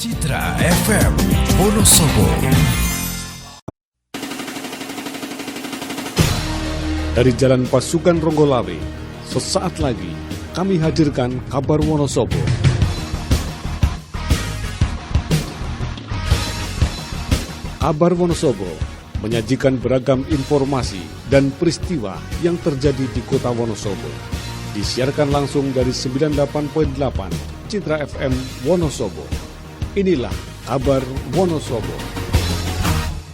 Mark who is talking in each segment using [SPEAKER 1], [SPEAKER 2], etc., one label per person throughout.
[SPEAKER 1] Citra FM Wonosobo.
[SPEAKER 2] Dari Jalan Pasukan Ronggolawe, sesaat lagi kami hadirkan kabar Wonosobo. Kabar Wonosobo menyajikan beragam informasi dan peristiwa yang terjadi di kota Wonosobo. Disiarkan langsung dari 98.8 Citra FM Wonosobo. Inilah kabar Wonosobo.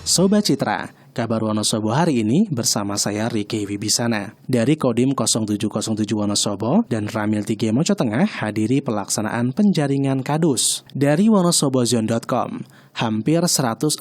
[SPEAKER 3] Sobat Citra, kabar Wonosobo hari ini bersama saya Riki Wibisana. Dari Kodim 0707 Wonosobo dan Ramil 3 Mojo Tengah hadiri pelaksanaan penjaringan kadus. Dari wonosobozone.com, hampir 163.000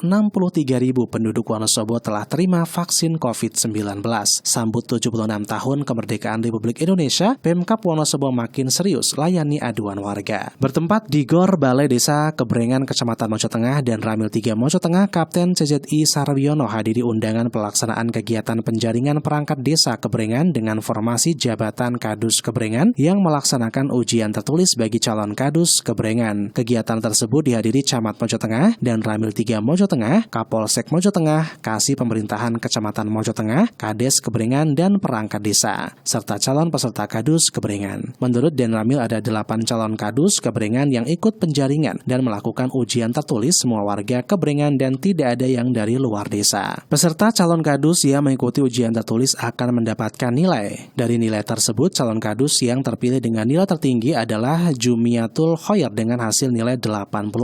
[SPEAKER 3] penduduk Wonosobo telah terima vaksin COVID-19. Sambut 76 tahun kemerdekaan Republik Indonesia, Pemkab Wonosobo makin serius layani aduan warga. Bertempat di Gor Balai Desa Kebrengan, Kecamatan Mojo Tengah dan Ramil 3 Mojo Tengah, Kapten CZI Sarwiono hadiri undangan pelaksanaan kegiatan penjaringan perangkat desa Kebrengan dengan formasi Jabatan Kadus Kebrengan yang melaksanakan ujian tertulis bagi calon Kadus Kebrengan. Kegiatan tersebut dihadiri Camat Mojo Tengah dan Ramil 3 Mojo Tengah, Kapolsek Mojo Tengah, Kasih Pemerintahan Kecamatan Mojo Tengah, Kades Kebrengan, dan perangkat desa, serta calon peserta Kadus Kebrengan. Menurut Den Ramil ada 8 calon Kadus Kebrengan yang ikut penjaringan dan melakukan ujian tertulis semua warga Kebrengan dan tidak ada yang dari luar desa. Peserta calon Kadus yang mengikuti ujian tertulis akan mendapatkan nilai. Dari nilai tersebut, calon Kadus yang terpilih dengan nilai tertinggi adalah Jumiatul Khoir dengan hasil nilai 86.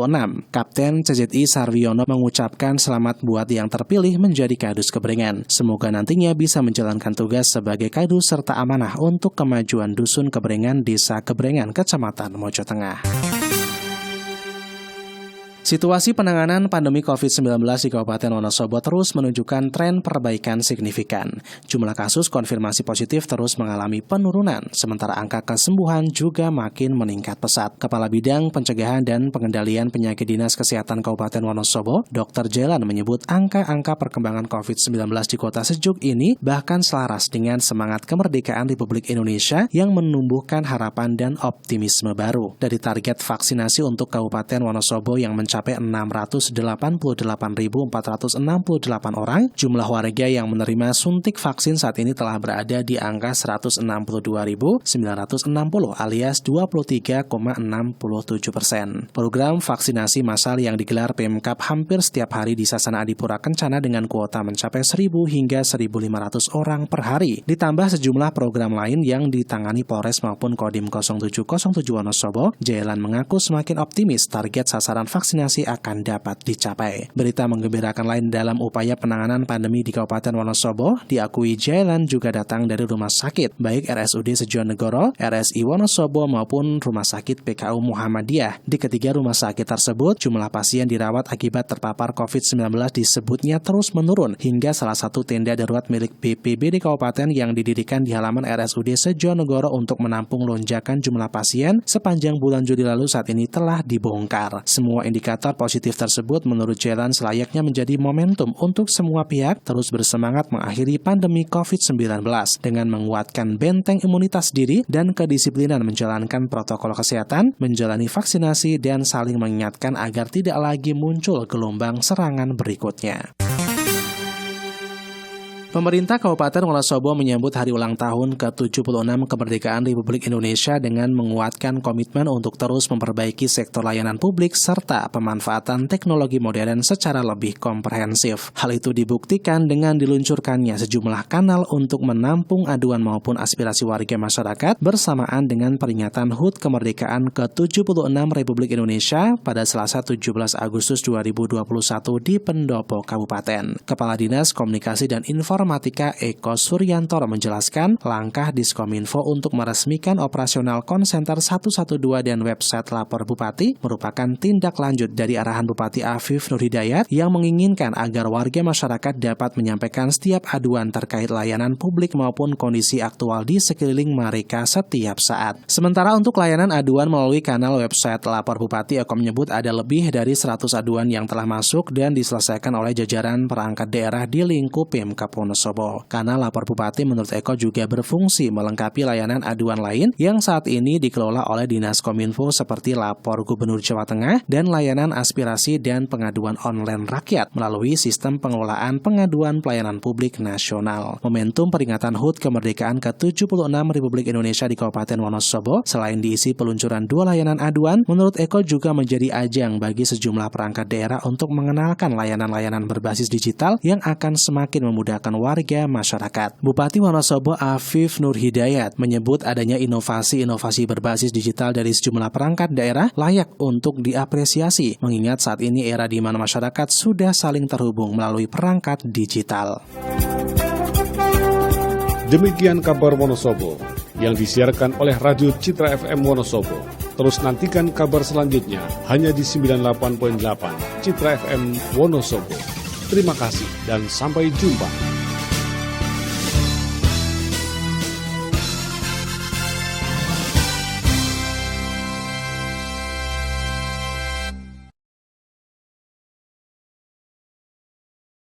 [SPEAKER 3] Kapten CZI Sarwiono mengucapkan selamat buat yang terpilih menjadi Kadus Kebrengan. Semoga nantinya bisa menjalankan tugas sebagai Kadus serta amanah untuk kemajuan Dusun Kebrengan, Desa Kebrengan, Kecamatan Mojo Tengah. Situasi penanganan pandemi COVID-19 di Kabupaten Wonosobo terus menunjukkan tren perbaikan signifikan. Jumlah kasus konfirmasi positif terus mengalami penurunan, sementara angka kesembuhan juga makin meningkat pesat. Kepala Bidang Pencegahan dan Pengendalian Penyakit Dinas Kesehatan Kabupaten Wonosobo, Dr. Jelan menyebut angka-angka perkembangan COVID-19 di kota sejuk ini bahkan selaras dengan semangat kemerdekaan Republik Indonesia yang menumbuhkan harapan dan optimisme baru. Dari target vaksinasi untuk Kabupaten Wonosobo yang mencapai 688.468 orang, jumlah warga yang menerima suntik vaksin saat ini telah berada di angka 162.960 alias 23,67%. Program vaksinasi massal yang digelar Pemkab hampir setiap hari di Sasana Adipura Kencana dengan kuota mencapai 1.000 hingga 1.500 orang per hari. Ditambah sejumlah program lain yang ditangani Polres maupun Kodim 0707 Wonosobo, Jelan mengaku semakin optimis target sasaran vaksinasi akan dapat dicapai. Berita menggembirakan lain dalam upaya penanganan pandemi di Kabupaten Wonosobo, diakui Jelan juga datang dari rumah sakit, baik RSUD Sejonegoro, RSI Wonosobo maupun Rumah Sakit PKU Muhammadiyah. Di ketiga rumah sakit tersebut, jumlah pasien dirawat akibat terpapar COVID-19 disebutnya terus menurun, hingga salah satu tenda darurat milik BPBD Kabupaten yang didirikan di halaman RSUD Sejonegoro untuk menampung lonjakan jumlah pasien sepanjang bulan Juli lalu saat ini telah dibongkar. Semua indikator positif tersebut menurut Jelan selayaknya menjadi momentum untuk semua pihak terus bersemangat mengakhiri pandemi COVID-19 dengan menguatkan benteng imunitas diri dan kedisiplinan menjalankan protokol kesehatan, menjalani vaksinasi, dan saling mengingatkan agar tidak lagi muncul gelombang serangan berikutnya. Pemerintah Kabupaten Wonosobo menyambut hari ulang tahun ke-76 kemerdekaan Republik Indonesia dengan menguatkan komitmen untuk terus memperbaiki sektor layanan publik serta pemanfaatan teknologi modern secara lebih komprehensif. Hal itu dibuktikan dengan diluncurkannya sejumlah kanal untuk menampung aduan maupun aspirasi warga masyarakat bersamaan dengan peringatan HUT kemerdekaan ke-76 Republik Indonesia pada Selasa 17 Agustus 2021 di Pendopo Kabupaten. Kepala Dinas Komunikasi dan Informatika Eko Suryantoro menjelaskan langkah Diskominfo untuk meresmikan operasional call center 112 dan website lapor Bupati merupakan tindak lanjut dari arahan Bupati Afif Nur Hidayat yang menginginkan agar warga masyarakat dapat menyampaikan setiap aduan terkait layanan publik maupun kondisi aktual di sekeliling mereka setiap saat. Sementara untuk layanan aduan melalui kanal website lapor Bupati, Eko menyebut ada lebih dari 100 aduan yang telah masuk dan diselesaikan oleh jajaran perangkat daerah di lingkup Pemkab Wonosobo. Wonosobo. Karena lapor Bupati menurut Eko juga berfungsi melengkapi layanan aduan lain yang saat ini dikelola oleh Dinas Kominfo seperti lapor Gubernur Jawa Tengah dan layanan aspirasi dan pengaduan online rakyat melalui sistem pengelolaan pengaduan pelayanan publik nasional. Momentum peringatan HUT kemerdekaan ke-76 Republik Indonesia di Kabupaten Wonosobo, selain diisi peluncuran 2 layanan aduan, menurut Eko juga menjadi ajang bagi sejumlah perangkat daerah untuk mengenalkan layanan-layanan berbasis digital yang akan semakin memudahkan warga masyarakat. Bupati Wonosobo Afif Nur Hidayat menyebut adanya inovasi-inovasi berbasis digital dari sejumlah perangkat daerah layak untuk diapresiasi, mengingat saat ini era di mana masyarakat sudah saling terhubung melalui perangkat digital.
[SPEAKER 2] Demikian kabar Wonosobo yang disiarkan oleh Radio Citra FM Wonosobo. Terus nantikan kabar selanjutnya hanya di 98.8 Citra FM Wonosobo. Terima kasih dan sampai jumpa.